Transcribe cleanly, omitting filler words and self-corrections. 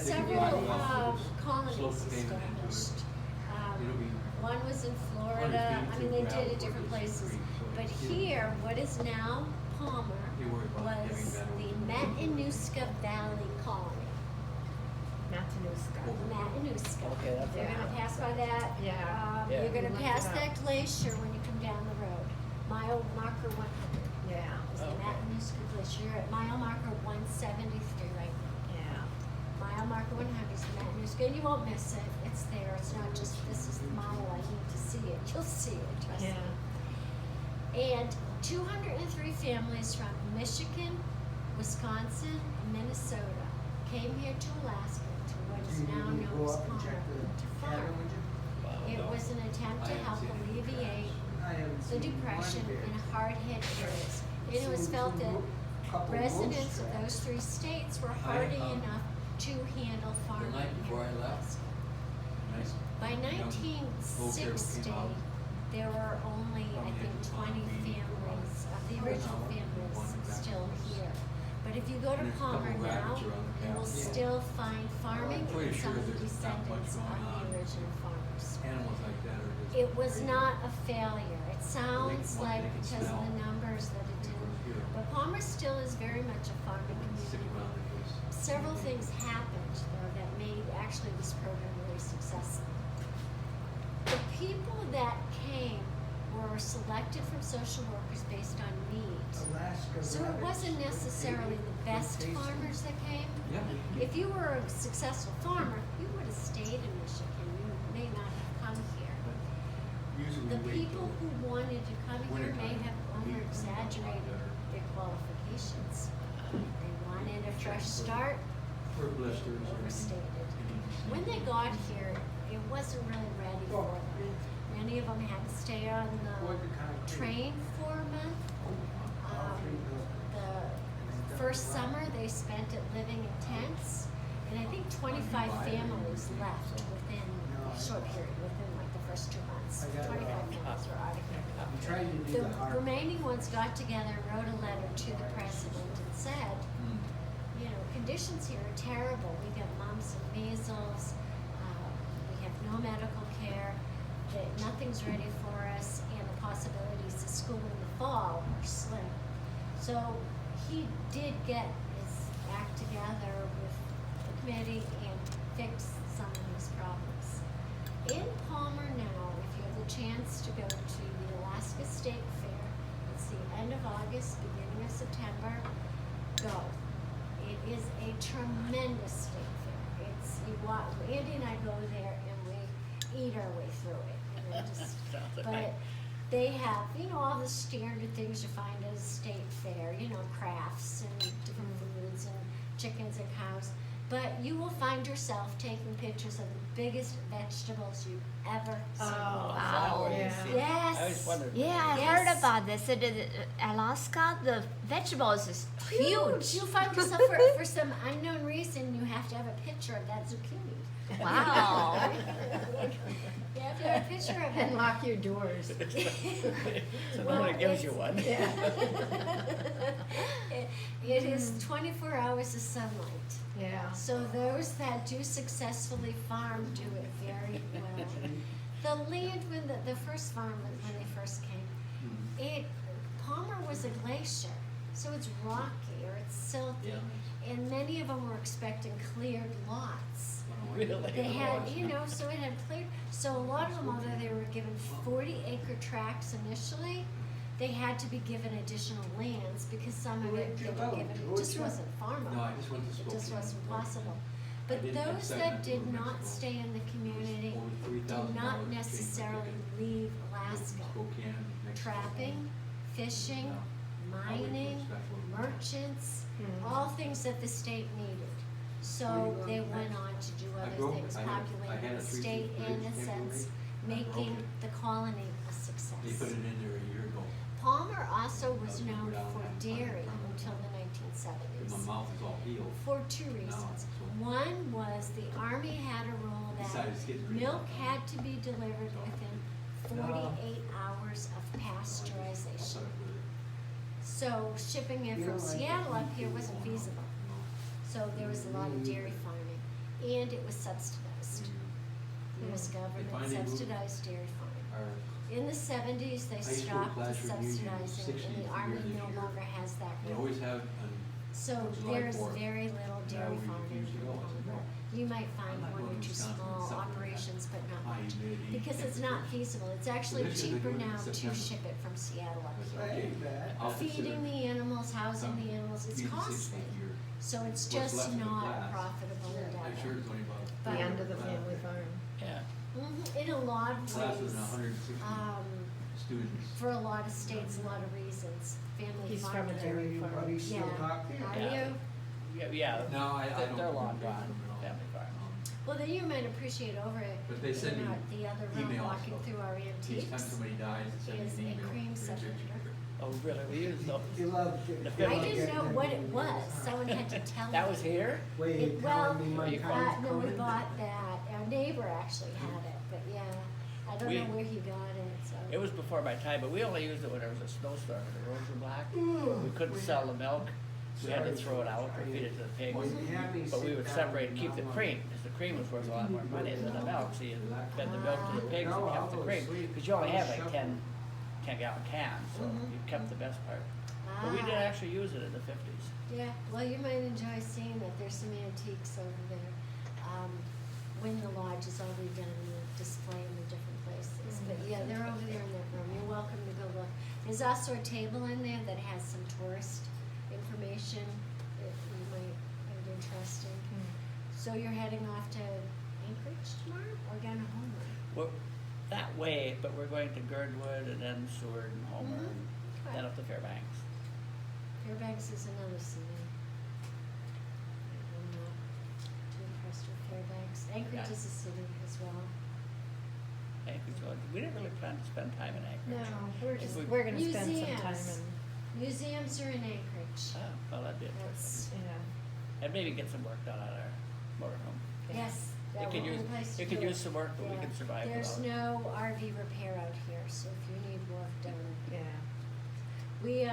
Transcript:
several colonies established. One was in Florida. I mean, they did at different places. But here, what is now Palmer was the Matanuska Valley Colony. Matanuska. Okay, that's You're gonna pass by that. Yeah. Yeah. You're gonna pass that glacier when you come down the road. Mile marker 100 Yeah. is the Okay. Matanuska Glacier. You're at mile marker 173 right now. Yeah. Mile marker 100 is the Matanuska, and you won't miss it. It's there. It's not just this is the mile I need to see it. You'll see it. Trust me. And 203 families from Michigan, Wisconsin, and Minnesota came here to Alaska to what is now known as Palmer to farm. It was an attempt to help alleviate the depression in hard-hit areas. And it was felt that residents of those three states were hardy enough to handle farming night before here in I left. Alaska. By 1960, there were only, I think, 20 families of the original families still here. But if you go to Palmer now, you will still find farming and some of the descendants of the original farmers. Animals like that are just. It was not a failure. It sounds like because of the numbers that it didn't. But Palmer still is very much a farming community. Several things happened though that made actually this program really successful. The people that came were selected from social workers based on needs. So it wasn't necessarily the best farmers that came. Yeah. If you were a successful farmer, you would have stayed in Michigan. You may not have come here. The people who wanted to come here may have over-exaggerated their qualifications. They wanted a fresh start, For blisters or overstated. When they got here, it wasn't really ready for them. Many of them had to stay on the train for a month. The first summer they spent it living in tents, and I think 25 families left within a short period, within like the first 2 months. 25 families were out of here. I'm trying to do the The hard. remaining ones got together and wrote a letter to the president and said, you know, conditions here are terrible. We get mumps and measles. We have no medical care. That nothing's ready for us, and the possibilities to school in the fall are slim. So he did get his act together with the committee and fix some of these problems. In Palmer now, if you have the chance to go to the Alaska State Fair, it's the end of August, beginning of September, go. It is a tremendous state fair. It's Andy and I go there and we eat our way through it. You know, but they have, you know, all the standard things you find at a state fair. You know, crafts and different foods and chickens and cows. But you will find yourself taking pictures of the biggest vegetables you've ever seen. Wow. Yeah. Yes. I always wondered. Yeah, I Yes. heard about this. Alaska, the vegetables is huge. You find yourself for some unknown reason you have to have a picture of that zucchini. Wow. You have to have a picture of And it. lock your doors. So Well, nobody gives you it's- one. It is 24 hours of sunlight. Yeah. So those that do successfully farm do it very well. The land when the first farm when they first came, Palmer was a glacier, so it's rocky or it's silty, and many of them were expecting cleared lots. Really? They had, you know, so it had cleared. So a lot of them, although they were given 40-acre tracts initially, they had to be given additional lands because some of it they were given, it just wasn't farmable. No, I just went to It just Spokane. wasn't possible. I But didn't those expect that that to did move not Mexico. stay in the community Over did $3,000 not change necessarily ticket. leave Alaska. Spokane, Mexico. Trapping, fishing, No. mining, merchants, all things that the state needed. So they went on to do other things, populating the state in a sense, making the colony a They put success. it in there a year ago. Palmer also was known for dairy until the 1970s. My mouth is all healed. For two reasons. One was the Army had a rule that Besides, it's getting rid of milk it. had to be delivered within 48 hours of pasteurization. So shipping it from Seattle up here wasn't feasible. So there was a lot of dairy farming. government, it was subsidized. The U.S. government finally moved subsidized dairy farming. Our In the 70s, they high school stopped classroom union subsidizing it, and 60th the Army year this no year. longer has that They role. always have on So July there's 4th. very little And dairy now we farming refuse to go. I said, anymore. no. You might find I'm not one going or to two Wisconsin small somewhere operations, but not high much. humidity, Because it's not feasible. It's actually This year they're cheaper doing it in now to September. ship it from Seattle up I said, here. okay, I'll Feeding consider the animals, housing the animals, it's being the costly. 60th year. So it's What's left just of the not a class. profitable I'm sure endeavor. it's only about. But- The end of the family farm. Yeah. In a lot of Class ways, was 160 students. for a lot of states, a lot of reasons, family He's from a farming. dairy farm. Buddy still Yeah. talk? Are Yeah. you? Yeah. No, I don't. They're long think gone, them at all. family farm. Well, then you might appreciate over it. But they send me The other room, emails walking of through our Each time antiques. somebody dies, it sends is me a an email. cream Here's your separator. picture. Oh, really? We use those. You love The it. I didn't know what it was, someone had to tell me. That was here? Wait, Well, telling me my you car's no, we coming? bought that, our neighbor actually had it, but yeah, I don't We- know where he got it, so. It was before my time, but we only used it when there was a snowstorm and the roads were black. We couldn't sell the milk. We had to throw it out or feed it to the pigs. Wasn't happy But we sit would down separate and and keep not the want- cream, because the cream was worth a lot more money than the milk. So you fed the milk to the pigs and No, kept the I'll go cream. sleep. Because you only I'll had like shuffle. 10 gallon cans, so Mhm. you kept the best part. But we did Ah. actually use it in the 50s. Yeah, well, you might enjoy seeing that there's some antiques over there. When the lodge is all redone, we'll display them in different places. But yeah, they're over there in that room. You're welcome to go look. There's also a table in there that has some tourist information that you might find interesting. So you're heading off to Anchorage tomorrow or going to Homer? We're that way, but we're going to Girdwood and then Seward and Homer Mhm. and Okay. then up to Fairbanks. Fairbanks is another city. I'm not too impressed with Fairbanks. Anchorage Yeah. is a city as well. Anchorage, we didn't really plan to spend time in Anchorage. No, we're just, we- we're gonna spend some Museums. time Museums are in Anchorage. Oh, well, that'd be That's, interesting. in, yeah. And maybe get some work done on our motorhome. yes, It that could would be use, the place to it could do use some work, but we Yeah. can survive There's without it. no RV repair out here, so if you need work done. Yeah. We,